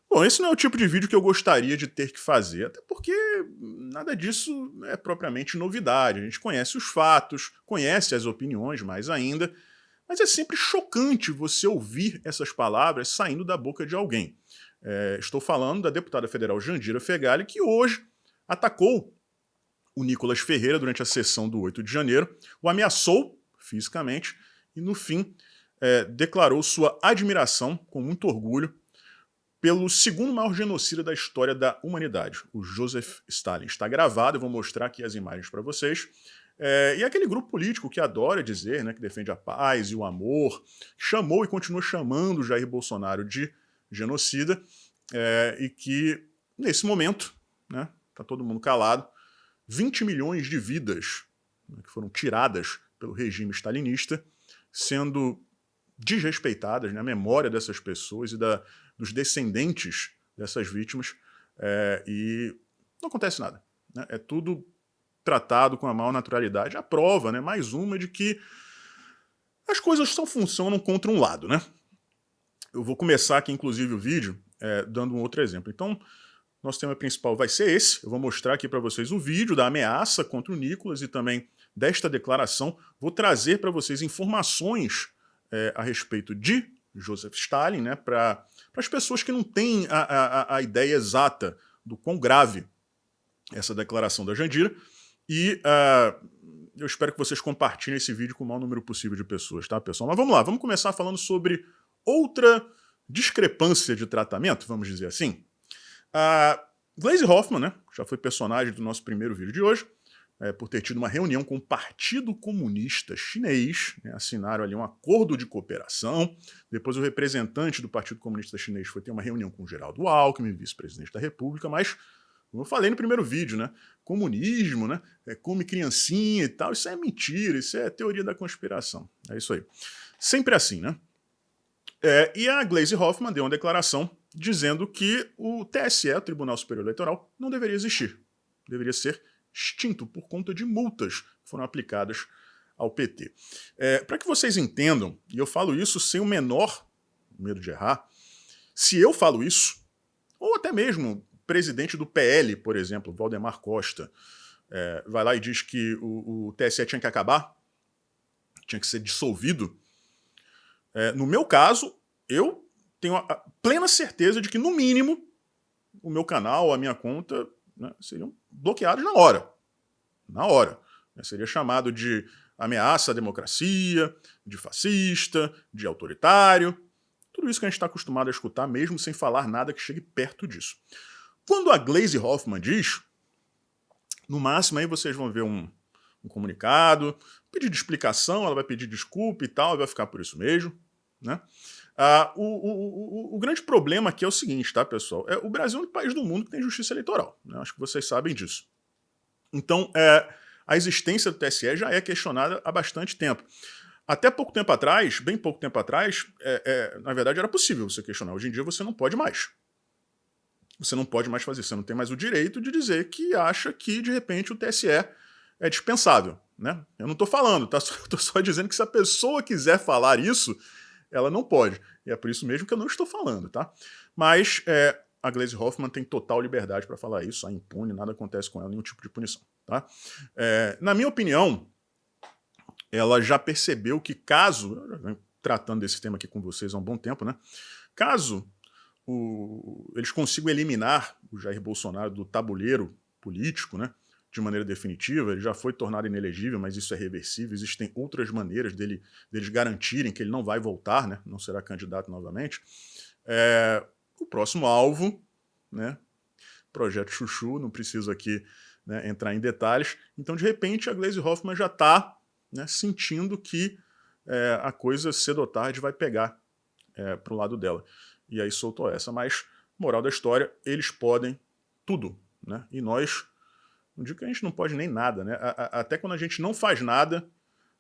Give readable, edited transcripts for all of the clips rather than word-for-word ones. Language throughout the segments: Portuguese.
Bom, esse não é o tipo de vídeo que eu gostaria de ter que fazer, até porque nada disso é propriamente novidade. A gente conhece os fatos, conhece as opiniões mais ainda, mas é sempre chocante você ouvir essas palavras saindo da boca de alguém. Estou falando da deputada federal Jandira Fegali, que hoje atacou o Nicolas Ferreira durante a sessão do 8 de janeiro, o ameaçou fisicamente e, no fim, declarou sua admiração, com muito orgulho, pelo segundo maior genocida da história da humanidade, o Joseph Stalin. Está gravado, eu vou mostrar aqui as imagens para vocês. E aquele grupo político que adora dizer, né, que defende a paz e o amor, chamou e continua chamando Jair Bolsonaro de genocida, e que, nesse momento, né, tá todo mundo calado, 20 milhões de vidas, né, que foram tiradas pelo regime stalinista, sendo desrespeitadas, né, a memória dessas pessoas e dos descendentes dessas vítimas, e não acontece nada. Né? É tudo tratado com a maior naturalidade. A prova, né, mais uma, de que as coisas só funcionam contra um lado. Né? Eu vou começar aqui, inclusive, o vídeo dando um outro exemplo. Então, nosso tema principal vai ser esse. Eu vou mostrar aqui para vocês o vídeo da ameaça contra o Nicolas e também desta declaração. Vou trazer para vocês informações a respeito de Joseph Stalin, né, para as pessoas que não têm a ideia exata do quão grave essa declaração da Jandira. E eu espero que vocês compartilhem esse vídeo com o maior número possível de pessoas, tá, pessoal? Mas vamos lá, vamos começar falando sobre outra discrepância de tratamento, vamos dizer assim. A Gleisi Hoffmann, né, já foi personagem do nosso primeiro vídeo de hoje, por ter tido uma reunião com o Partido Comunista Chinês, né, assinaram ali um acordo de cooperação. Depois o representante do Partido Comunista Chinês foi ter uma reunião com o Geraldo Alckmin, vice-presidente da República, mas, como eu falei no primeiro vídeo, né, comunismo, né, come criancinha e tal, isso é mentira, isso é teoria da conspiração. É isso aí. Sempre assim, né? E a Gleisi Hoffmann deu uma declaração dizendo que o TSE, o Tribunal Superior Eleitoral, não deveria existir. Deveria ser extinto por conta de multas que foram aplicadas ao PT. Para que vocês entendam, e eu falo isso sem o menor medo de errar, se eu falo isso, ou até mesmo o presidente do PL, por exemplo, Valdemar Costa, vai lá e diz que o TSE tinha que acabar, tinha que ser dissolvido, no meu caso, eu tenho a plena certeza de que, no mínimo, o meu canal, a minha conta, né, seriam bloqueados na hora. Na hora. Seria chamado de ameaça à democracia, de fascista, de autoritário. Tudo isso que a gente está acostumado a escutar, mesmo sem falar nada que chegue perto disso. Quando a Gleisi Hoffmann diz, no máximo aí vocês vão ver um comunicado, pedido de explicação, ela vai pedir desculpa e tal, e vai ficar por isso mesmo. Né? O grande problema aqui é o seguinte, tá, pessoal? O Brasil é o único país do mundo que tem justiça eleitoral. Né? Acho que vocês sabem disso. Então, a existência do TSE já é questionada há bastante tempo. Até pouco tempo atrás, bem pouco tempo atrás, na verdade era possível você questionar. Hoje em dia você não pode mais. Você não pode mais fazer isso. Você não tem mais o direito de dizer que acha que, de repente, o TSE é dispensável. Né? Eu não estou falando, tá? Eu estou só dizendo que se a pessoa quiser falar isso, ela não pode. E é por isso mesmo que eu não estou falando, tá? Mas a Gleisi Hoffmann tem total liberdade para falar isso, sai impune, nada acontece com ela, nenhum tipo de punição, tá? Na minha opinião, ela já percebeu que caso, eu já venho tratando desse tema aqui com vocês há um bom tempo, né? Caso eles consigam eliminar o Jair Bolsonaro do tabuleiro político, né? De maneira definitiva, ele já foi tornado inelegível, mas isso é reversível, existem outras maneiras deles garantirem que ele não vai voltar, né, não será candidato novamente. O próximo alvo, né, projeto Chuchu, não preciso aqui, né, entrar em detalhes, então de repente a Gleisi Hoffmann já está, né, sentindo que a coisa cedo ou tarde vai pegar para o lado dela, e aí soltou essa, mas moral da história, eles podem tudo, né, e nós não digo que a gente não pode nem nada, né? Até quando a gente não faz nada,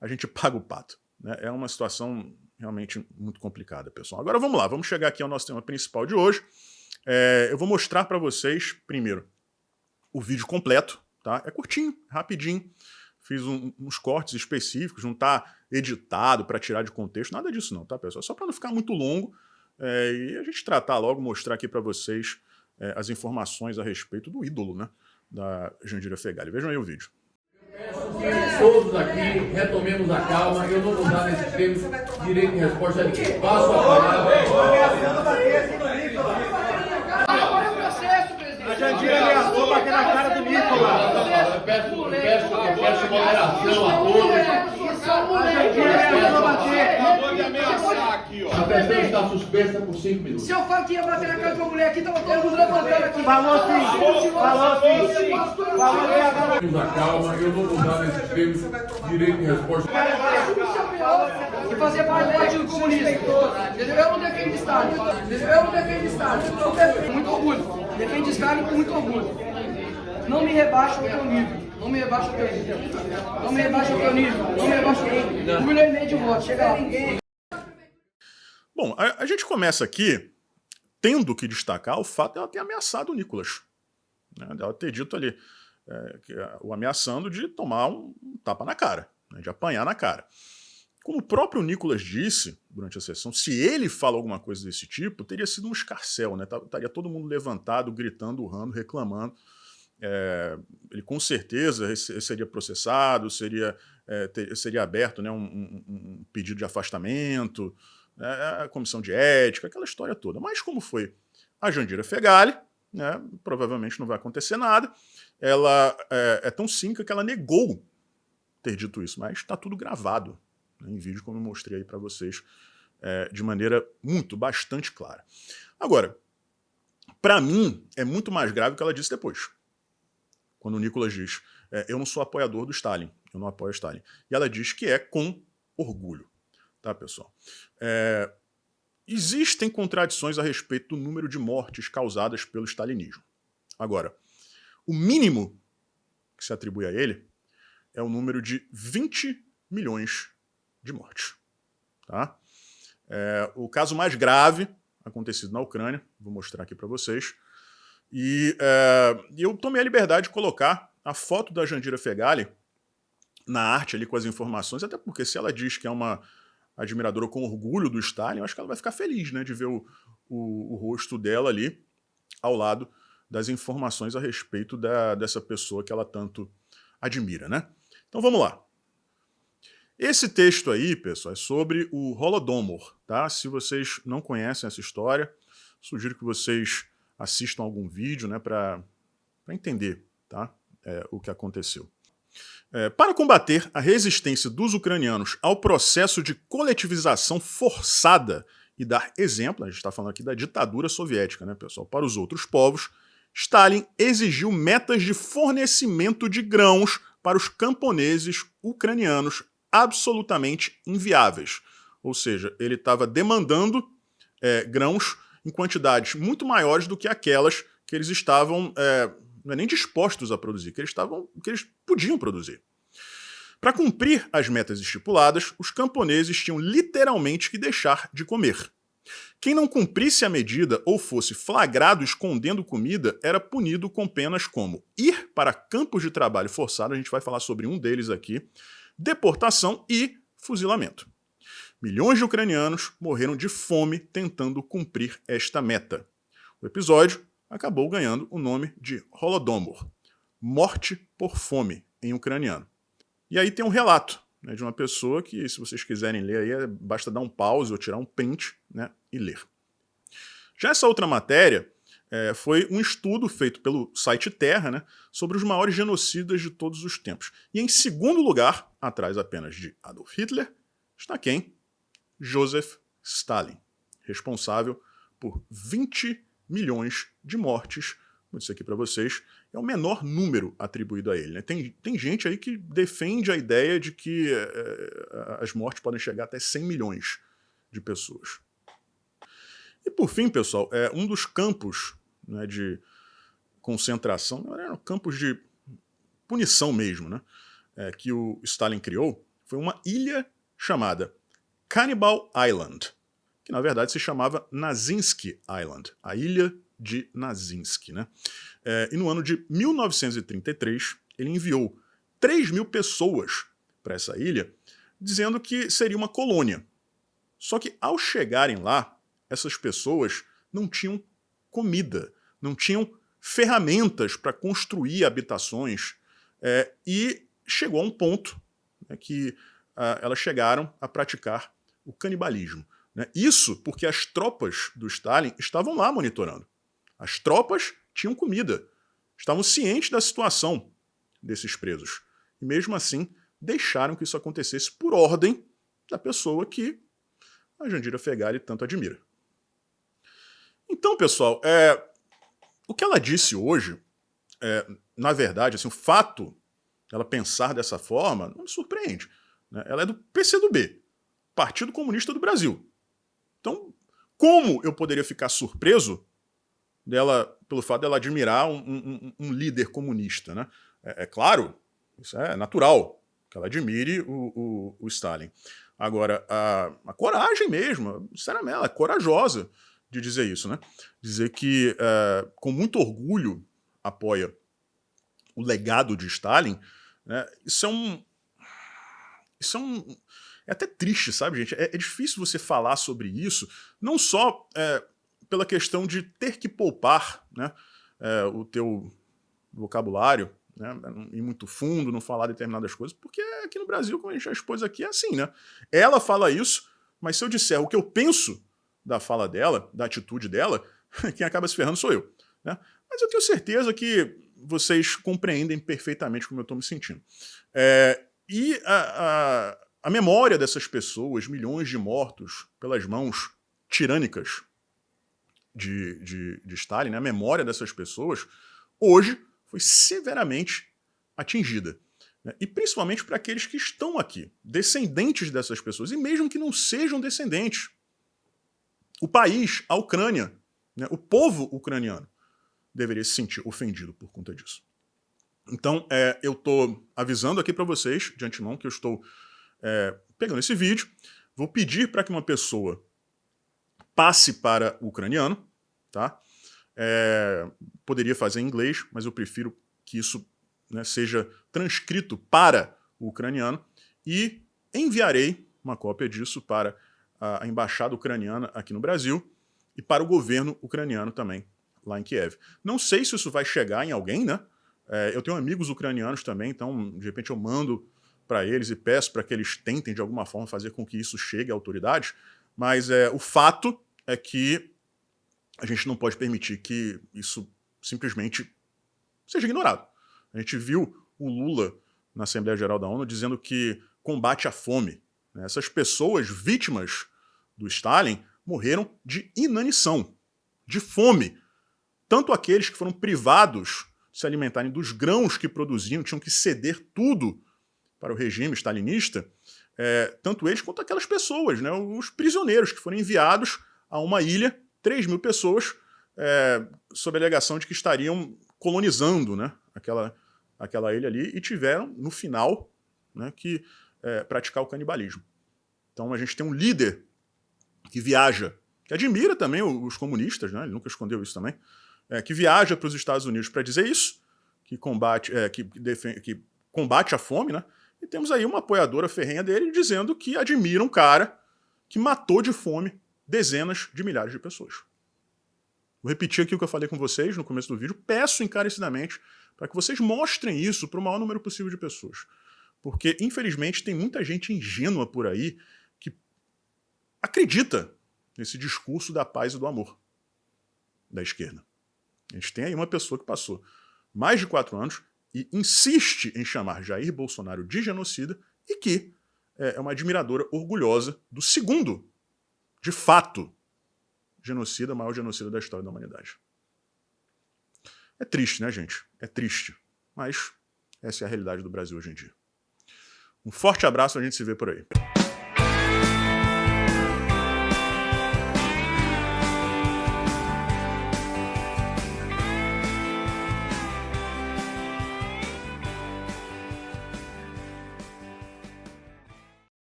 a gente paga o pato. Né? É uma situação realmente muito complicada, pessoal. Agora vamos lá, vamos chegar aqui ao nosso tema principal de hoje. Eu vou mostrar para vocês, primeiro, o vídeo completo. Tá? É curtinho, rapidinho. Fiz uns cortes específicos, não está editado para tirar de contexto, nada disso não, tá, pessoal? Só para não ficar muito longo, e a gente tratar logo, mostrar aqui para vocês as informações a respeito do ídolo, né, da Jandira Fegali. Vejam aí o vídeo. Peço que todos aqui retomemos a calma. Eu não vou dar nesse tempo direito de resposta a ninguém. Passo a palavra. Agora é o processo, presidente. A Jandira ameaçou bater na cara do Nicolas. Eu peço moderação a todos. Acabou de ameaçar aqui, ó. A questão está suspensa por 5 minutos. Se eu falo que ia bater na cara de uma mulher aqui, tava todo mundo levantando aqui. Falou sim, falou sim. Falou que agora... Temos a calma. Eu não vou dar nesse tempo direito de resposta. E fazer parte do comunismo. Entendeu? Eu não defendo Stalin. Entendeu? Eu não defendo Stalin. Eu defendo muito orgulho. Defendo Stalin com muito orgulho. Não me rebaixa o teu nível. Não me rebaixa o teu nível. Não me rebaixa o teu nível. Não me rebaixa o teu nível. 1,5 milhão de votos. Chega lá. Bom, a gente começa aqui tendo que destacar o fato de ela ter ameaçado o Nicolas. Né, dela ter dito ali, o ameaçando de tomar um tapa na cara, né, de apanhar na cara. Como o próprio Nicolas disse durante a sessão, se ele fala alguma coisa desse tipo, teria sido um escarcéu, né? Estaria todo mundo levantado, gritando, urrando, reclamando. Ele com certeza seria processado, seria aberto, né, um pedido de afastamento, a comissão de ética, aquela história toda. Mas como foi a Jandira Fegali, né, provavelmente não vai acontecer nada. Ela é tão cínica que ela negou ter dito isso, mas está tudo gravado, né, em vídeo, como eu mostrei aí para vocês, de maneira bastante clara. Agora, para mim, é muito mais grave o que ela disse depois. Quando o Nicolas diz, eu não sou apoiador do Stalin, eu não apoio o Stalin. E ela diz que é com orgulho. Tá, pessoal? Existem contradições a respeito do número de mortes causadas pelo stalinismo. Agora, o mínimo que se atribui a ele é o número de 20 milhões de mortes. Tá? O caso mais grave acontecido na Ucrânia, vou mostrar aqui para vocês, e eu tomei a liberdade de colocar a foto da Jandira Fegali na arte ali com as informações, até porque se ela diz que é uma admiradora com orgulho do Stalin, eu acho que ela vai ficar feliz, né, de ver o rosto dela ali ao lado das informações a respeito dessa pessoa que ela tanto admira, né? Então vamos lá. Esse texto aí, pessoal, é sobre o Holodomor, tá? Se vocês não conhecem essa história, sugiro que vocês assistam algum vídeo, né, para entender, tá, o que aconteceu. Para combater a resistência dos ucranianos ao processo de coletivização forçada e dar exemplo, a gente está falando aqui da ditadura soviética, né, pessoal, para os outros povos, Stalin exigiu metas de fornecimento de grãos para os camponeses ucranianos absolutamente inviáveis. Ou seja, ele estava demandando grãos em quantidades muito maiores do que aquelas que eles estavam não é nem dispostos a produzir, que eles podiam produzir. Para cumprir as metas estipuladas, os camponeses tinham literalmente que deixar de comer. Quem não cumprisse a medida ou fosse flagrado escondendo comida era punido com penas como ir para campos de trabalho forçado, a gente vai falar sobre um deles aqui, deportação e fuzilamento. Milhões de ucranianos morreram de fome tentando cumprir esta meta. O episódio acabou ganhando o nome de Holodomor, morte por fome em ucraniano. E aí tem um relato, né, de uma pessoa que, se vocês quiserem ler, aí basta dar um pause ou tirar um print, né, e ler. Já essa outra matéria foi um estudo feito pelo site Terra, né, sobre os maiores genocidas de todos os tempos. E em segundo lugar, atrás apenas de Adolf Hitler, está quem? Joseph Stalin, responsável por 20 milhões de mortes. Vou dizer aqui para vocês, é o menor número atribuído a ele, né? Tem gente aí que defende a ideia de que as mortes podem chegar até 100 milhões de pessoas. E por fim, pessoal, um dos campos, né, de concentração, eram campos de punição mesmo, né, que o Stalin criou, foi uma ilha chamada Cannibal Island, que na verdade se chamava Nazinski Island, a ilha de Nazinski, né? E no ano de 1933, ele enviou 3.000 pessoas para essa ilha, dizendo que seria uma colônia. Só que ao chegarem lá, essas pessoas não tinham comida, não tinham ferramentas para construir habitações, e chegou a um ponto, né, que elas chegaram a praticar o canibalismo. Né? Isso porque as tropas do Stalin estavam lá monitorando. As tropas tinham comida, estavam cientes da situação desses presos. E mesmo assim, deixaram que isso acontecesse por ordem da pessoa que a Jandira Fegali tanto admira. Então, pessoal, o que ela disse hoje, na verdade, assim, o fato dela pensar dessa forma não me surpreende. Né? Ela é do PCdoB, Partido Comunista do Brasil. Então, como eu poderia ficar surpreso pelo fato dela admirar um líder comunista? Né? É claro, isso é natural, que ela admire o Stalin. Agora, a coragem mesmo, sinceramente, ela é corajosa de dizer isso, né? Dizer que, com muito orgulho, apoia o legado de Stalin, né? É até triste, sabe, gente? É difícil você falar sobre isso, não só pela questão de ter que poupar, né, o teu vocabulário, né, ir muito fundo, não falar determinadas coisas, porque aqui no Brasil, como a gente já expôs aqui, é assim, né? Ela fala isso, mas se eu disser o que eu penso da fala dela, da atitude dela, quem acaba se ferrando sou eu. Né? Mas eu tenho certeza que vocês compreendem perfeitamente como eu estou me sentindo. E a memória dessas pessoas, milhões de mortos pelas mãos tirânicas de Stalin, né? A memória dessas pessoas, hoje foi severamente atingida. Né? E principalmente para aqueles que estão aqui, descendentes dessas pessoas, e mesmo que não sejam descendentes. O país, a Ucrânia, né? O povo ucraniano deveria se sentir ofendido por conta disso. Então, eu estou avisando aqui para vocês, de antemão, que eu estou pegando esse vídeo, vou pedir para que uma pessoa passe para o ucraniano, tá? Poderia fazer em inglês, mas eu prefiro que isso, né, seja transcrito para o ucraniano, e enviarei uma cópia disso para a embaixada ucraniana aqui no Brasil e para o governo ucraniano também, lá em Kiev. Não sei se isso vai chegar em alguém, né? Eu tenho amigos ucranianos também, então de repente eu mando para eles e peço para que eles tentem de alguma forma fazer com que isso chegue à autoridade, mas o fato é que a gente não pode permitir que isso simplesmente seja ignorado. A gente viu o Lula na Assembleia Geral da ONU dizendo que combate à fome. Né? Essas pessoas vítimas do Stalin morreram de inanição, de fome. Tanto aqueles que foram privados de se alimentarem dos grãos que produziam, tinham que ceder tudo para o regime stalinista, tanto eles quanto aquelas pessoas, né, os prisioneiros que foram enviados a uma ilha, 3.000 pessoas, sob a alegação de que estariam colonizando, né, aquela ilha ali, e tiveram, no final, né, que praticar o canibalismo. Então a gente tem um líder que viaja, que admira também os comunistas, né, ele nunca escondeu isso também, que viaja para os Estados Unidos para dizer isso, que combate a fome, né? E temos aí uma apoiadora ferrenha dele dizendo que admira um cara que matou de fome dezenas de milhares de pessoas. Vou repetir aqui o que eu falei com vocês no começo do vídeo, peço encarecidamente para que vocês mostrem isso para o maior número possível de pessoas. Porque, infelizmente, tem muita gente ingênua por aí que acredita nesse discurso da paz e do amor da esquerda. A gente tem aí uma pessoa que passou mais de 4 anos e insiste em chamar Jair Bolsonaro de genocida e que é uma admiradora orgulhosa do segundo, de fato, genocida, maior genocida da história da humanidade. É triste, né, gente? É triste. Mas essa é a realidade do Brasil hoje em dia. Um forte abraço, a gente se vê por aí.